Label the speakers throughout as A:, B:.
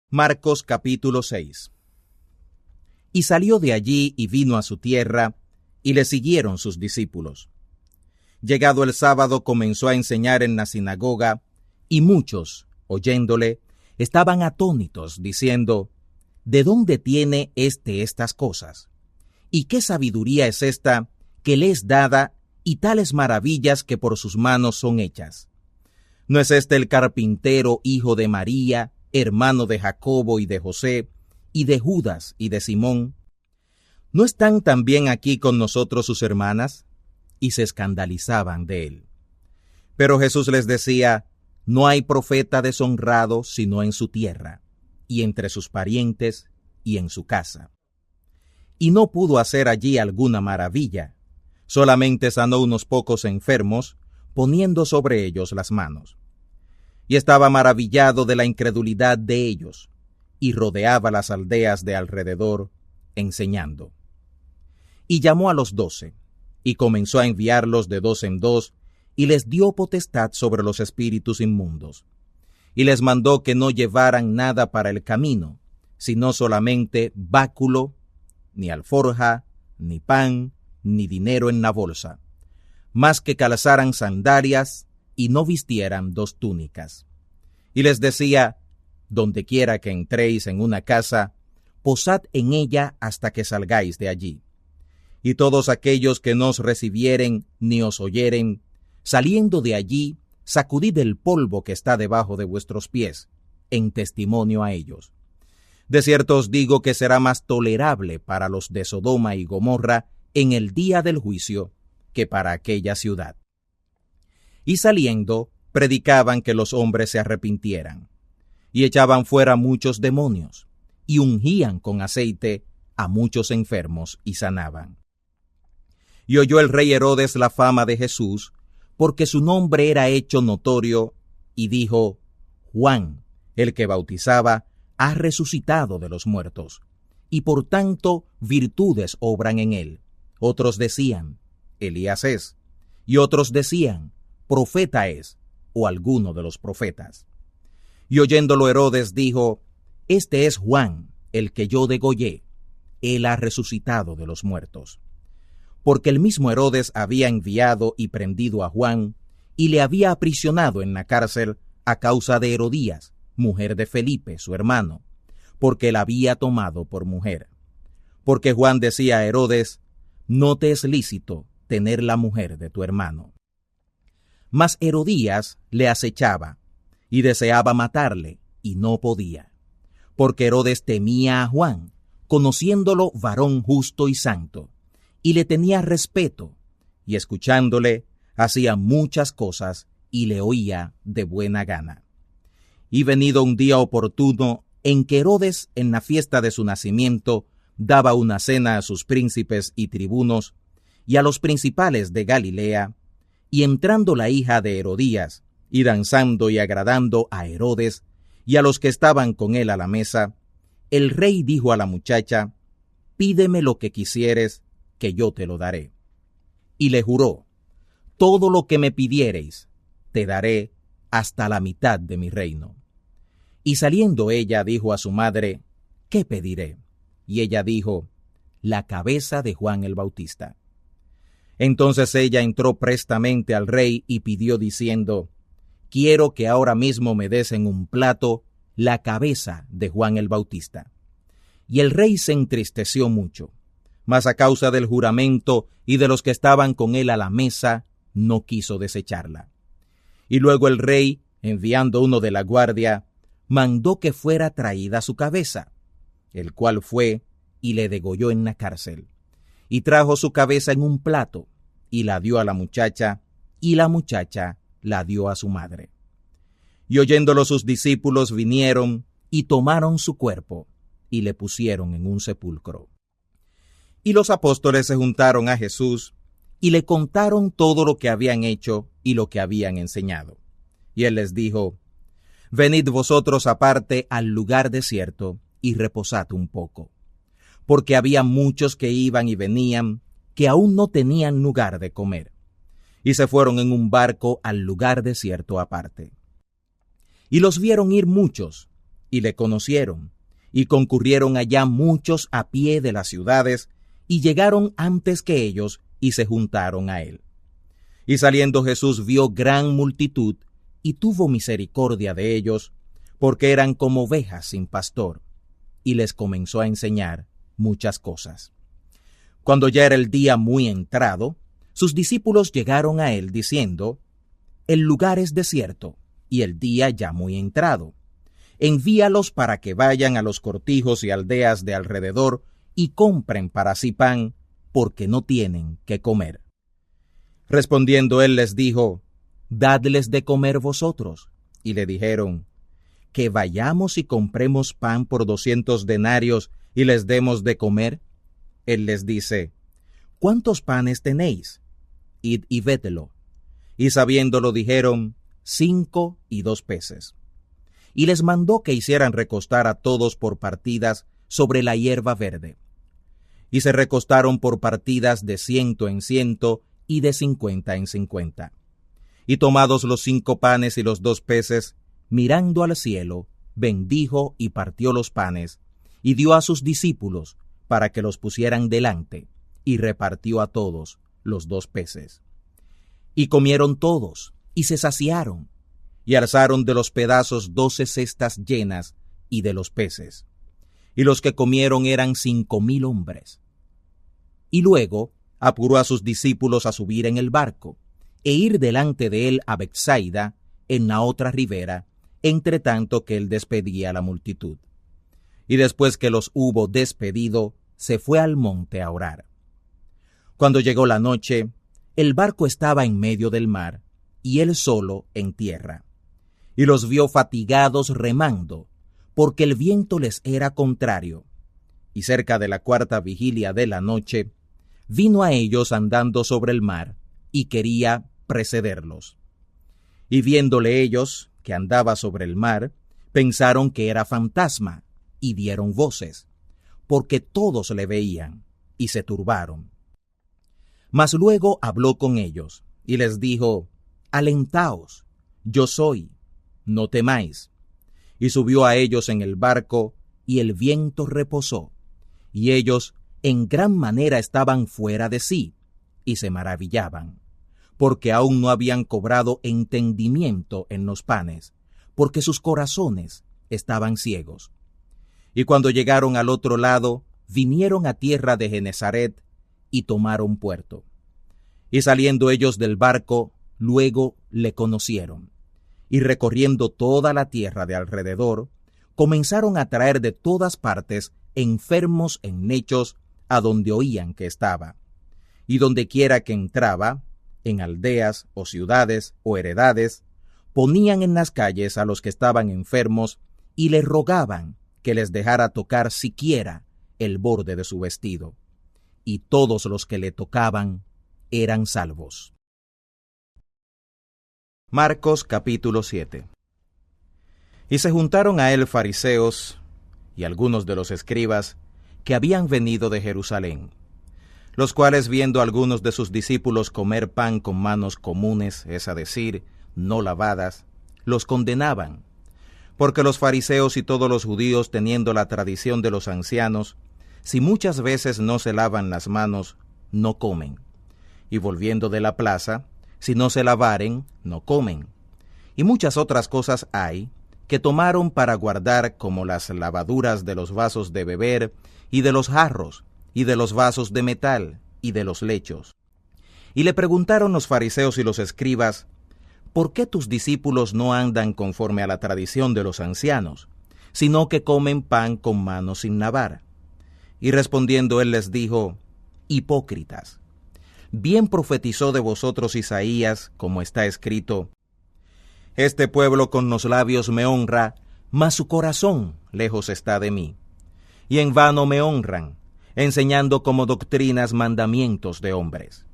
A: Marcos capítulo 6. Y salió de allí y vino a su tierra, y le siguieron sus discípulos. Llegado el sábado comenzó a enseñar en la sinagoga, y muchos, oyéndole, estaban atónitos, diciendo: ¿De dónde tiene estas cosas? ¿Y qué sabiduría es esta que le es dada, y tales maravillas que por sus manos son hechas? ¿No es este el carpintero, hijo de María, hermano de Jacobo y de José, y de Judas y de Simón? ¿No están también aquí con nosotros sus hermanas? Y se escandalizaban de él. Pero Jesús les decía: No hay profeta deshonrado sino en su tierra, y entre sus parientes, y en su casa. Y no pudo hacer allí alguna maravilla, solamente sanó unos pocos enfermos, poniendo sobre ellos las manos. Y estaba maravillado de la incredulidad de ellos, y rodeaba las aldeas de alrededor, enseñando. Y llamó a los 12, y comenzó a enviarlos de 2 en 2, y les dio potestad sobre los espíritus inmundos. Y les mandó que no llevaran nada para el camino, sino solamente báculo, ni alforja, ni pan, ni dinero en la bolsa, más que calzaran sandalias, y no vistieran 2 túnicas. Y les decía: Donde quiera que entréis en una casa, posad en ella hasta que salgáis de allí. Y todos aquellos que no os recibieren ni os oyeren, saliendo de allí, sacudid el polvo que está debajo de vuestros pies, en testimonio a ellos. De cierto os digo que será más tolerable para los de Sodoma y Gomorra en el día del juicio que para aquella ciudad. Y saliendo, predicaban que los hombres se arrepintieran, y echaban fuera muchos demonios, y ungían con aceite a muchos enfermos y sanaban. Y oyó el rey Herodes la fama de Jesús, porque su nombre era hecho notorio, y dijo: Juan, el que bautizaba, ha resucitado de los muertos, y por tanto virtudes obran en él. Otros decían: Elías es, y otros decían: profeta es, o alguno de los profetas. Y oyéndolo Herodes dijo: Este es Juan, el que yo degollé. Él ha resucitado de los muertos. Porque el mismo Herodes había enviado y prendido a Juan, y le había aprisionado en la cárcel a causa de Herodías, mujer de Felipe, su hermano, porque la había tomado por mujer. Porque Juan decía a Herodes: No te es lícito tener la mujer de tu hermano. Mas Herodías le acechaba, y deseaba matarle, y no podía, porque Herodes temía a Juan, conociéndolo varón justo y santo, y le tenía respeto, y escuchándole, hacía muchas cosas, y le oía de buena gana. Y venido un día oportuno, en que Herodes, en la fiesta de su nacimiento, daba una cena a sus príncipes y tribunos, y a los principales de Galilea, y entrando la hija de Herodías, y danzando y agradando a Herodes, y a los que estaban con él a la mesa, el rey dijo a la muchacha: Pídeme lo que quisieres, que yo te lo daré. Y le juró: Todo lo que me pidiereis, te daré hasta la mitad de mi reino. Y saliendo ella dijo a su madre: ¿Qué pediré? Y ella dijo: La cabeza de Juan el Bautista. Entonces ella entró prestamente al rey y pidió diciendo: Quiero que ahora mismo me des en un plato la cabeza de Juan el Bautista. Y el rey se entristeció mucho, mas a causa del juramento y de los que estaban con él a la mesa, no quiso desecharla. Y luego el rey, enviando uno de la guardia, mandó que fuera traída su cabeza, el cual fue y le degolló en la cárcel. Y trajo su cabeza en un plato, y la dio a la muchacha, y la muchacha la dio a su madre. Y oyéndolo sus discípulos vinieron, y tomaron su cuerpo, y le pusieron en un sepulcro. Y los apóstoles se juntaron a Jesús, y le contaron todo lo que habían hecho y lo que habían enseñado. Y él les dijo: Venid vosotros aparte al lugar desierto, y reposad un poco. Porque había muchos que iban y venían, que aún no tenían lugar de comer. Y se fueron en un barco al lugar desierto aparte. Y los vieron ir muchos, y le conocieron, y concurrieron allá muchos a pie de las ciudades, y llegaron antes que ellos, y se juntaron a él. Y saliendo Jesús vio gran multitud, y tuvo misericordia de ellos, porque eran como ovejas sin pastor, y les comenzó a enseñar muchas cosas. Cuando ya era el día muy entrado, sus discípulos llegaron a él diciendo: el lugar es desierto, y el día ya muy entrado. Envíalos para que vayan a los cortijos y aldeas de alrededor y compren para sí pan, porque no tienen qué comer. Respondiendo él les dijo: dadles de comer vosotros. Y le dijeron: que vayamos y compremos pan por 200 denarios y les demos de comer. Él les dice: ¿cuántos panes tenéis? Id y védelo. Y sabiéndolo dijeron: 5 y 2 peces. Y les mandó que hicieran recostar a todos por partidas sobre la hierba verde. Y se recostaron por partidas de 100 en 100 y de 50 en 50. Y tomados los 5 panes y los 2 peces, mirando al cielo, bendijo y partió los panes, y dio a sus discípulos para que los pusieran delante, y repartió a todos los 2 peces. Y comieron todos, y se saciaron, y alzaron de los pedazos 12 cestas llenas, y de los peces. Y los que comieron eran 5,000 hombres. Y luego apuró a sus discípulos a subir en el barco, e ir delante de él a Betsaida, en la otra ribera, entre tanto que él despedía a la multitud. Y después que los hubo despedido, se fue al monte a orar. Cuando llegó la noche, el barco estaba en medio del mar, y él solo en tierra. Y los vio fatigados remando, porque el viento les era contrario. Y cerca de la 4ª vigilia de la noche, vino a ellos andando sobre el mar, y quería precederlos. Y viéndole ellos, que andaba sobre el mar, pensaron que era fantasma, y dieron voces, porque todos le veían, y se turbaron. Mas luego habló con ellos, y les dijo: alentaos, yo soy, no temáis. Y subió a ellos en el barco, y el viento reposó, y ellos en gran manera estaban fuera de sí, y se maravillaban, porque aún no habían cobrado entendimiento en los panes, porque sus corazones estaban ciegos. Y cuando llegaron al otro lado, vinieron a tierra de Genesaret, y tomaron puerto. Y saliendo ellos del barco, luego le conocieron, y recorriendo toda la tierra de alrededor, comenzaron a traer de todas partes enfermos en lechos a donde oían que estaba. Y donde quiera que entraba, en aldeas o ciudades o heredades, ponían en las calles a los que estaban enfermos y le rogaban que les dejara tocar siquiera el borde de su vestido. Y todos los que le tocaban eran salvos. Marcos capítulo 7. Y se juntaron a él fariseos y algunos de los escribas que habían venido de Jerusalén, los cuales, viendo a algunos de sus discípulos comer pan con manos comunes, es a decir, no lavadas, los condenaban, porque los fariseos y todos los judíos, teniendo la tradición de los ancianos, si muchas veces no se lavan las manos, no comen, y volviendo de la plaza, si no se lavaren, no comen. Y muchas otras cosas hay que tomaron para guardar, como las lavaduras de los vasos de beber, y de los jarros, y de los vasos de metal, y de los lechos. Y le preguntaron los fariseos y los escribas: ¿por qué tus discípulos no andan conforme a la tradición de los ancianos, sino que comen pan con manos sin lavar? Y respondiendo él les dijo: hipócritas, bien profetizó de vosotros Isaías, como está escrito: este pueblo con los labios me honra, mas su corazón lejos está de mí. Y en vano me honran, enseñando como doctrinas mandamientos de hombres.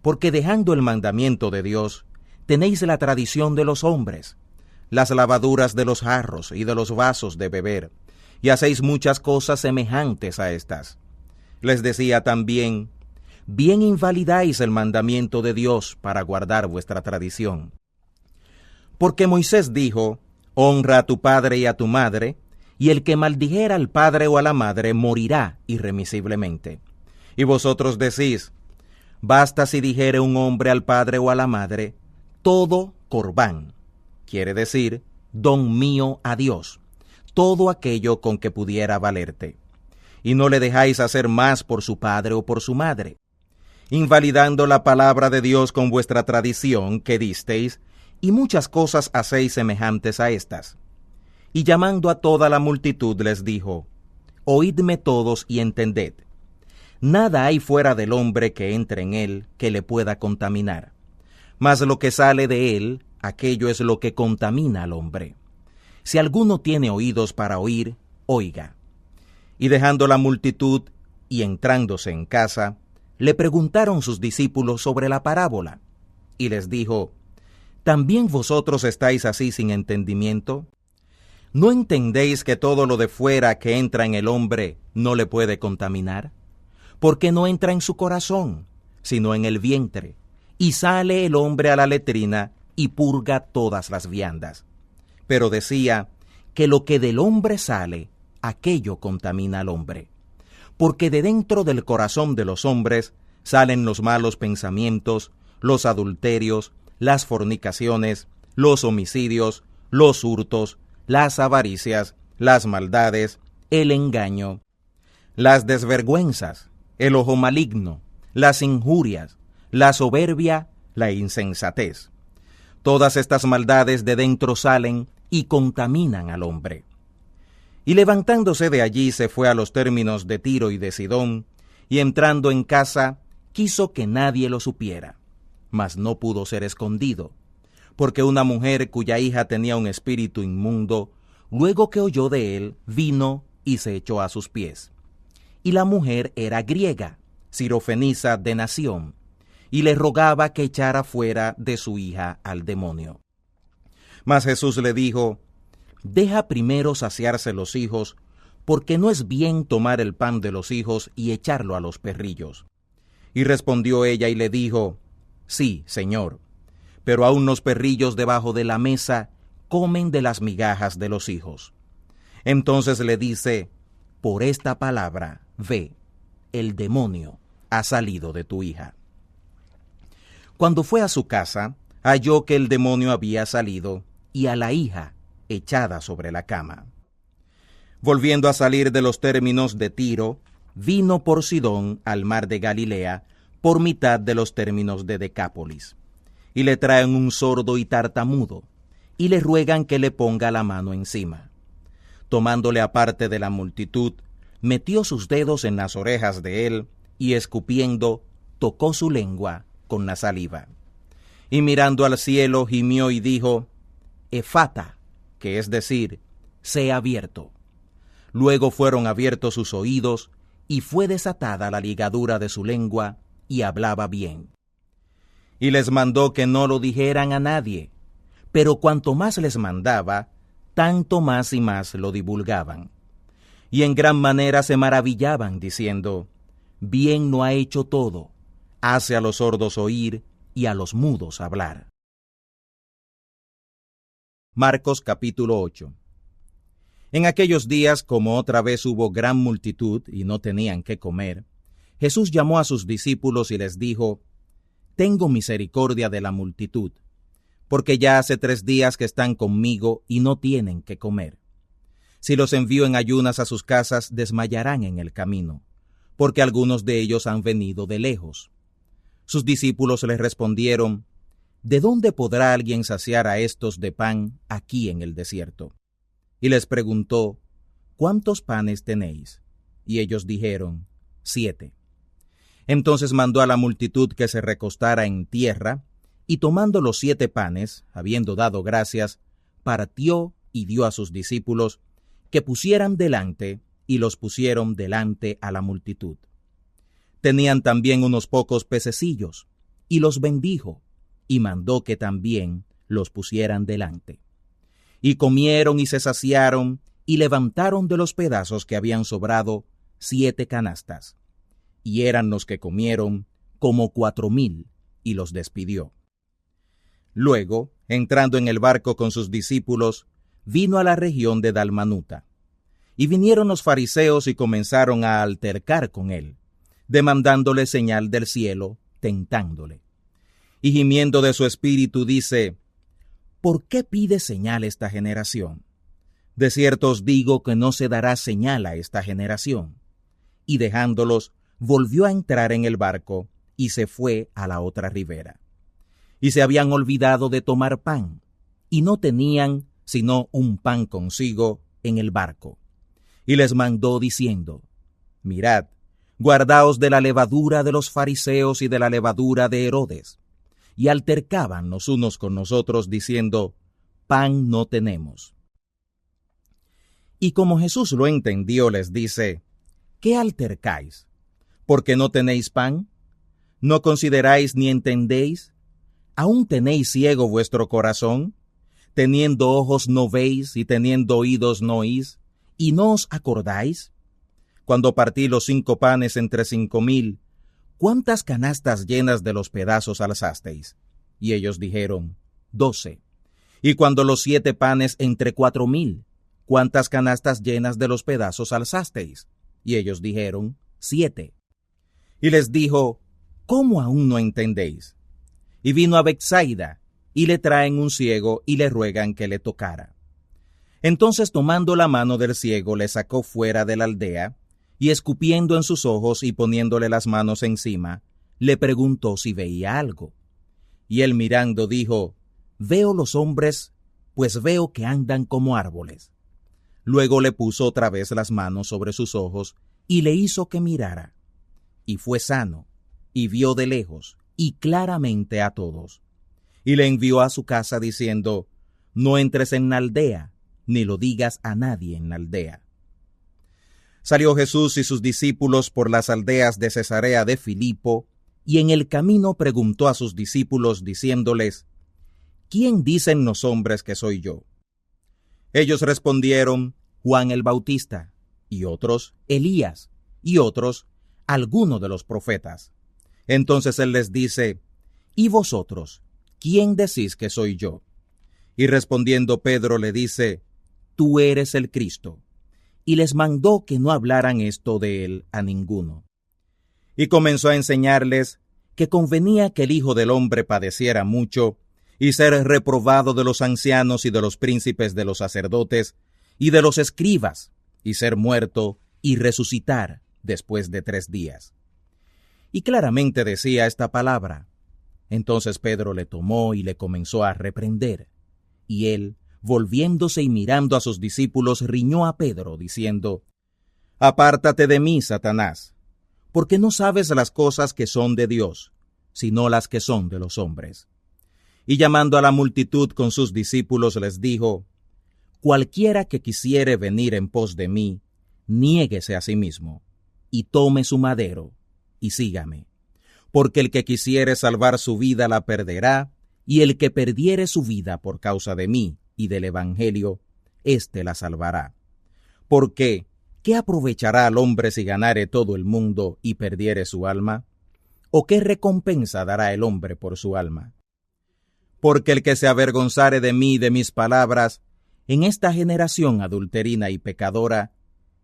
A: Porque dejando el mandamiento de Dios, tenéis la tradición de los hombres, las lavaduras de los jarros y de los vasos de beber, y hacéis muchas cosas semejantes a estas. Les decía también: bien invalidáis el mandamiento de Dios para guardar vuestra tradición. Porque Moisés dijo: Honra a tu padre y a tu madre, y el que maldijera al padre o a la madre morirá irremisiblemente. Y vosotros decís, basta si dijere un hombre al padre o a la madre, todo corbán, quiere decir, don mío a Dios, todo aquello con que pudiera valerte. Y no le dejáis hacer más por su padre o por su madre, invalidando la palabra de Dios con vuestra tradición que disteis, y muchas cosas hacéis semejantes a estas. Y llamando a toda la multitud les dijo, oídme todos y entended. Nada hay fuera del hombre que entre en él que le pueda contaminar, mas lo que sale de él, aquello es lo que contamina al hombre. Si alguno tiene oídos para oír, oiga. Y dejando la multitud y entrándose en casa, le preguntaron sus discípulos sobre la parábola, y les dijo, ¿también vosotros estáis así sin entendimiento? ¿No entendéis que todo lo de fuera que entra en el hombre no le puede contaminar? Porque no entra en su corazón, sino en el vientre, y sale el hombre a la letrina y purga todas las viandas. Pero decía que lo que del hombre sale, aquello contamina al hombre. Porque de dentro del corazón de los hombres salen los malos pensamientos, los adulterios, las fornicaciones, los homicidios, los hurtos, las avaricias, las maldades, el engaño, las desvergüenzas, el ojo maligno, las injurias, la soberbia, la insensatez. Todas estas maldades de dentro salen y contaminan al hombre. Y levantándose de allí se fue a los términos de Tiro y de Sidón, y entrando en casa, quiso que nadie lo supiera, mas no pudo ser escondido, porque una mujer cuya hija tenía un espíritu inmundo, luego que oyó de él, vino y se echó a sus pies. Y la mujer era griega, sirofenisa de nación, y le rogaba que echara fuera de su hija al demonio. Mas Jesús le dijo, deja primero saciarse los hijos, porque no es bien tomar el pan de los hijos y echarlo a los perrillos. Y respondió ella y le dijo, sí, Señor, pero aun los perrillos debajo de la mesa comen de las migajas de los hijos. Entonces le dice, por esta palabra, ve, el demonio ha salido de tu hija. Cuando fue a su casa, halló que el demonio había salido, y a la hija echada sobre la cama. Volviendo a salir de los términos de Tiro, vino por Sidón al mar de Galilea, por mitad de los términos de Decápolis. Y le traen un sordo y tartamudo, y le ruegan que le ponga la mano encima. Tomándole aparte de la multitud, metió sus dedos en las orejas de él, y escupiendo, tocó su lengua con la saliva. Y mirando al cielo, gimió y dijo, Efata, que es decir, sea abierto. Luego fueron abiertos sus oídos, y fue desatada la ligadura de su lengua, y hablaba bien. Y les mandó que no lo dijeran a nadie, pero cuanto más les mandaba, tanto más y más lo divulgaban. Y en gran manera se maravillaban, diciendo, bien no ha hecho todo, hace a los sordos oír y a los mudos hablar. Marcos capítulo 8. En aquellos días, como otra vez hubo gran multitud y no tenían qué comer, Jesús llamó a sus discípulos y les dijo, tengo misericordia de la multitud, porque ya hace 3 días que están conmigo y no tienen qué comer. Si los envío en ayunas a sus casas, desmayarán en el camino, porque algunos de ellos han venido de lejos. Sus discípulos les respondieron, ¿de dónde podrá alguien saciar a estos de pan aquí en el desierto? Y les preguntó, ¿cuántos panes tenéis? Y ellos dijeron, 7. Entonces mandó a la multitud que se recostara en tierra, y tomando los 7 panes, habiendo dado gracias, partió y dio a sus discípulos que pusieran delante, y los pusieron delante a la multitud. Tenían también unos pocos pececillos, y los bendijo, y mandó que también los pusieran delante. Y comieron y se saciaron, y levantaron de los pedazos que habían sobrado 7 canastas. Y eran los que comieron como 4,000, y los despidió. Luego, entrando en el barco con sus discípulos, vino a la región de Dalmanuta. Y vinieron los fariseos y comenzaron a altercar con él, demandándole señal del cielo, tentándole. Y gimiendo de su espíritu dice: ¿Por qué pide señal esta generación? De cierto os digo que no se dará señal a esta generación. Y dejándolos, volvió a entrar en el barco y se fue a la otra ribera. Y se habían olvidado de tomar pan, y no tenían sino un pan consigo en el barco. Y les mandó diciendo: Mirad, guardaos de la levadura de los fariseos y de la levadura de Herodes. Y altercaban los unos con los otros, diciendo: Pan no tenemos. Y como Jesús lo entendió, les dice: ¿Qué altercáis? ¿Porque no tenéis pan? ¿No consideráis ni entendéis? ¿Aún tenéis ciego vuestro corazón? Teniendo ojos no veis, y teniendo oídos no oís, ¿y no os acordáis? Cuando partí los 5 panes entre 5,000, ¿cuántas canastas llenas de los pedazos alzasteis? Y ellos dijeron: 12. Y cuando los 7 panes entre 4,000, ¿cuántas canastas llenas de los pedazos alzasteis? Y ellos dijeron: 7. Y les dijo: ¿Cómo aún no entendéis? Y vino a Betsaida, y le traen un ciego, y le ruegan que le tocara. Entonces, tomando la mano del ciego, le sacó fuera de la aldea, y escupiendo en sus ojos y poniéndole las manos encima, le preguntó si veía algo. Y él mirando dijo: Veo los hombres, pues veo que andan como árboles. Luego le puso otra vez las manos sobre sus ojos, y le hizo que mirara. Y fue sano, y vio de lejos, y claramente a todos. Y le envió a su casa diciendo: No entres en la aldea, ni lo digas a nadie en la aldea. Salió Jesús y sus discípulos por las aldeas de Cesarea de Filipo, y en el camino preguntó a sus discípulos, diciéndoles: ¿Quién dicen los hombres que soy yo? Ellos respondieron: Juan el Bautista, y otros: Elías, y otros: alguno de los profetas. Entonces él les dice: ¿Y vosotros, quién decís que soy yo? Y respondiendo Pedro le dice: Tú eres el Cristo. Y les mandó que no hablaran esto de él a ninguno. Y comenzó a enseñarles que convenía que el Hijo del Hombre padeciera mucho, y ser reprobado de los ancianos y de los príncipes de los sacerdotes, y de los escribas, y ser muerto, y resucitar después de 3 días. Y claramente decía esta palabra. Entonces Pedro le tomó y le comenzó a reprender. Y él, volviéndose y mirando a sus discípulos, riñó a Pedro, diciendo: Apártate de mí, Satanás, porque no sabes las cosas que son de Dios, sino las que son de los hombres. Y llamando a la multitud con sus discípulos, les dijo: Cualquiera que quisiere venir en pos de mí, niéguese a sí mismo, y tome su madero, y sígame. Porque el que quisiere salvar su vida la perderá, y el que perdiere su vida por causa de mí y del Evangelio, éste la salvará. Porque, ¿qué aprovechará al hombre si ganare todo el mundo y perdiere su alma? ¿O qué recompensa dará el hombre por su alma? Porque el que se avergonzare de mí y de mis palabras, en esta generación adulterina y pecadora,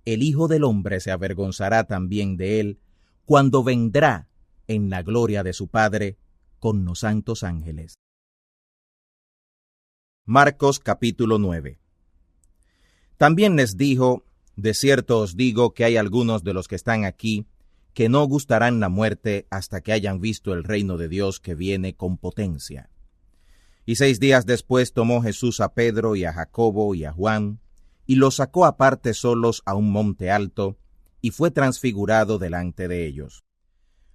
A: el Hijo del Hombre se avergonzará también de él, cuando vendrá en la gloria de su Padre con los santos ángeles. Marcos capítulo 9. También les dijo: De cierto os digo que hay algunos de los que están aquí que no gustarán la muerte hasta que hayan visto el reino de Dios que viene con potencia. Y 6 días después tomó Jesús a Pedro y a Jacobo y a Juan, y los sacó aparte solos a un monte alto, y fue transfigurado delante de ellos.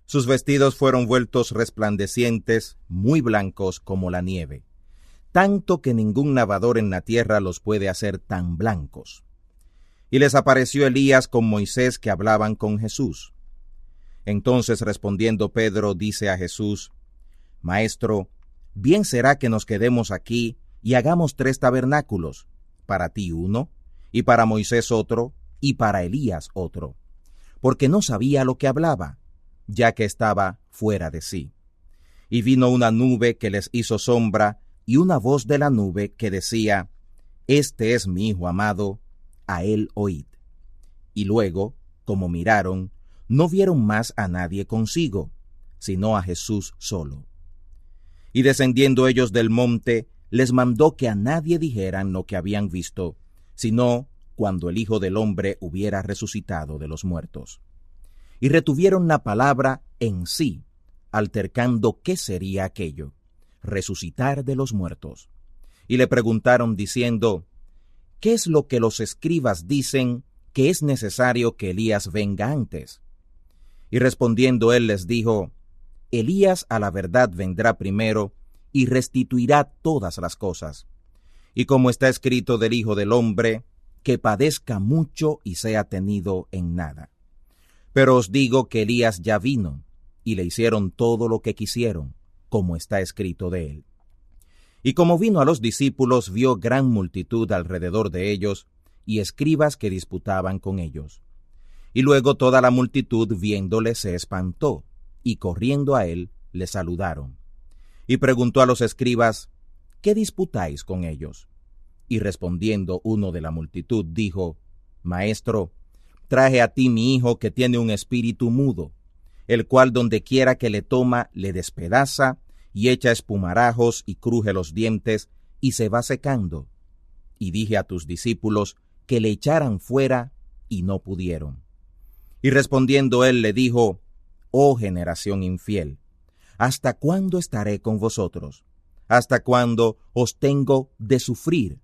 A: Sus vestidos fueron vueltos resplandecientes, muy blancos como la nieve, tanto que ningún lavador en la tierra los puede hacer tan blancos. Y les apareció Elías con Moisés, que hablaban con Jesús. Entonces respondiendo Pedro dice a Jesús: Maestro, bien será que nos quedemos aquí y hagamos 3 tabernáculos, para ti uno, y para Moisés otro, y para Elías otro. Porque no sabía lo que hablaba, ya que estaba fuera de sí. Y vino una nube que les hizo sombra, y una voz de la nube que decía: Este es mi Hijo amado, a él oíd. Y luego, como miraron, no vieron más a nadie consigo, sino a Jesús solo. Y descendiendo ellos del monte, les mandó que a nadie dijeran lo que habían visto, sino cuando el Hijo del Hombre hubiera resucitado de los muertos. Y retuvieron la palabra en sí, altercando qué sería aquello, resucitar de los muertos. Y le preguntaron diciendo, ¿qué es lo que los escribas dicen que es necesario que Elías venga antes? Y respondiendo él les dijo, Elías a la verdad vendrá primero y restituirá todas las cosas. Y como está escrito del Hijo del Hombre, que padezca mucho y sea tenido en nada. Pero os digo que Elías ya vino, y le hicieron todo lo que quisieron, como está escrito de él. Y como vino a los discípulos, vio gran multitud alrededor de ellos, y escribas que disputaban con ellos. Y luego toda la multitud viéndole se espantó, y corriendo a él, le saludaron. Y preguntó a los escribas, ¿qué disputáis con ellos? Y respondiendo uno de la multitud, dijo, Maestro, traje a ti mi hijo que tiene un espíritu mudo, el cual donde quiera que le toma, le despedaza, y echa espumarajos y cruje los dientes, y se va secando. Y dije a tus discípulos que le echaran fuera, y no pudieron. Y respondiendo él le dijo, Oh generación infiel, ¿hasta cuándo estaré con vosotros? ¿Hasta cuándo os tengo de sufrir?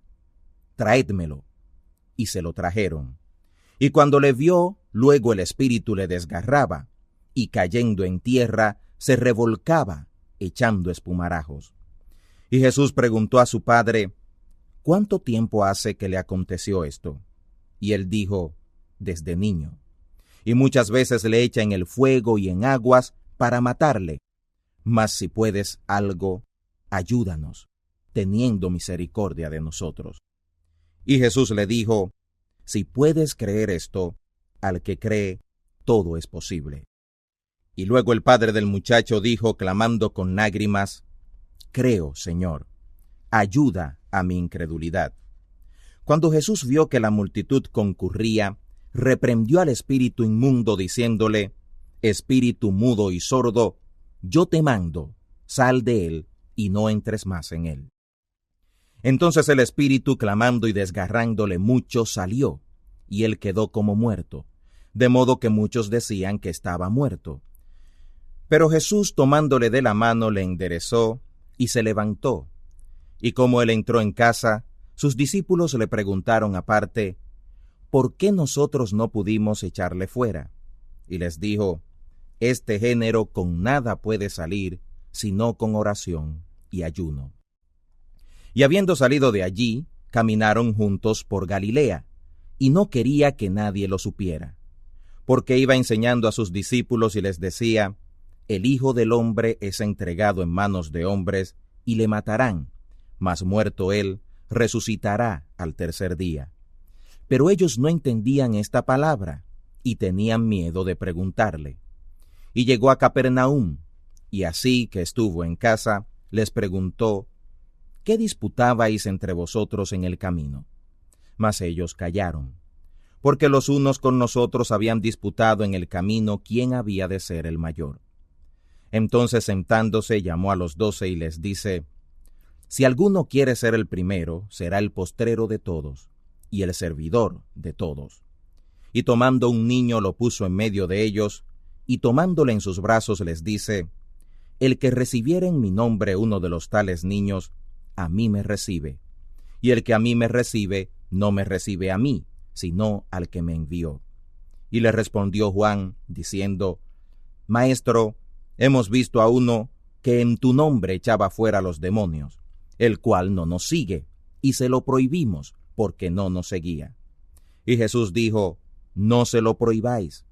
A: Traédmelo. Y se lo trajeron. Y cuando le vio, luego el espíritu le desgarraba, y cayendo en tierra, se revolcaba, echando espumarajos. Y Jesús preguntó a su padre, ¿cuánto tiempo hace que le aconteció esto? Y él dijo, desde niño. Y muchas veces le echa en el fuego y en aguas para matarle. Mas si puedes algo, ayúdanos, teniendo misericordia de nosotros. Y Jesús le dijo, si puedes creer esto, al que cree, todo es posible. Y luego el padre del muchacho dijo, clamando con lágrimas, Creo, Señor, ayuda a mi incredulidad. Cuando Jesús vio que la multitud concurría, reprendió al espíritu inmundo, diciéndole, Espíritu mudo y sordo, yo te mando, sal de él, y no entres más en él. Entonces el espíritu, clamando y desgarrándole mucho, salió, y él quedó como muerto, de modo que muchos decían que estaba muerto. Pero Jesús, tomándole de la mano, le enderezó, y se levantó. Y como él entró en casa, sus discípulos le preguntaron aparte, ¿por qué nosotros no pudimos echarle fuera? Y les dijo, este género con nada puede salir, sino con oración y ayuno. Y habiendo salido de allí, caminaron juntos por Galilea, y no quería que nadie lo supiera, porque iba enseñando a sus discípulos y les decía, el Hijo del Hombre es entregado en manos de hombres, y le matarán, mas muerto él, resucitará al tercer día. Pero ellos no entendían esta palabra, y tenían miedo de preguntarle. Y llegó a Capernaum, y así que estuvo en casa, les preguntó, ¿qué disputabais entre vosotros en el camino? Mas ellos callaron, porque los unos con nosotros habían disputado en el camino quién había de ser el mayor. Entonces sentándose llamó a los 12 y les dice, si alguno quiere ser el primero, será el postrero de todos, y el servidor de todos. Y tomando un niño lo puso en medio de ellos, y tomándole en sus brazos les dice, el que recibiere en mi nombre uno de los tales niños, a mí me recibe, y el que a mí me recibe, no me recibe a mí, sino al que me envió. Y le respondió Juan, diciendo, Maestro, hemos visto a uno que en tu nombre echaba fuera los demonios, el cual no nos sigue, y se lo prohibimos, porque no nos seguía. Y Jesús dijo, no se lo prohibáis,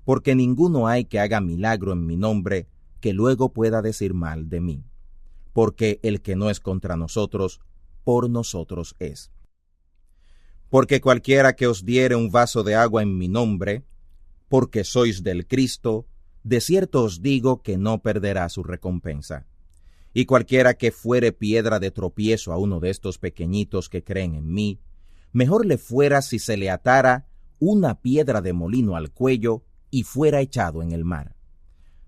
A: porque ninguno hay que haga milagro en mi nombre, que luego pueda decir mal de mí. Porque el que no es contra nosotros, por nosotros es. Porque cualquiera que os diere un vaso de agua en mi nombre, porque sois del Cristo, de cierto os digo que no perderá su recompensa. Y cualquiera que fuere piedra de tropiezo a uno de estos pequeñitos que creen en mí, mejor le fuera si se le atara una piedra de molino al cuello y fuera echado en el mar.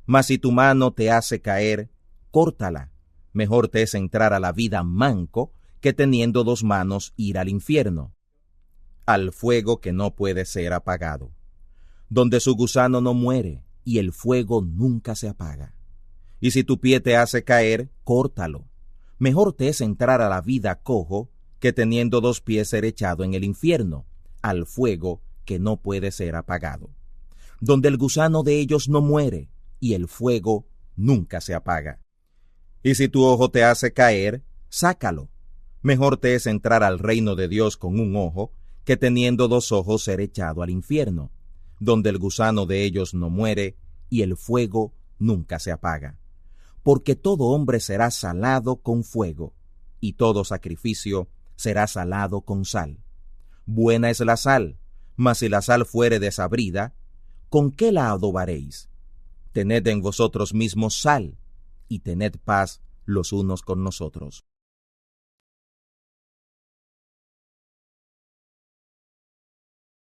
A: Mas si tu mano te hace caer, córtala. Mejor te es entrar a la vida manco que teniendo dos manos ir al infierno, al fuego que no puede ser apagado, donde su gusano no muere y el fuego nunca se apaga. Y si tu pie te hace caer, córtalo. Mejor te es entrar a la vida cojo que teniendo dos pies ser echado en el infierno, al fuego que no puede ser apagado, donde el gusano de ellos no muere y el fuego nunca se apaga. Y si tu ojo te hace caer, sácalo. Mejor te es entrar al reino de Dios con un ojo que teniendo dos ojos ser echado al infierno, donde el gusano de ellos no muere y el fuego nunca se apaga. Porque todo hombre será salado con fuego, y todo sacrificio será salado con sal. Buena es la sal, mas si la sal fuere desabrida, ¿con qué la adobaréis? Tened en vosotros mismos sal, y tened paz los unos con nosotros.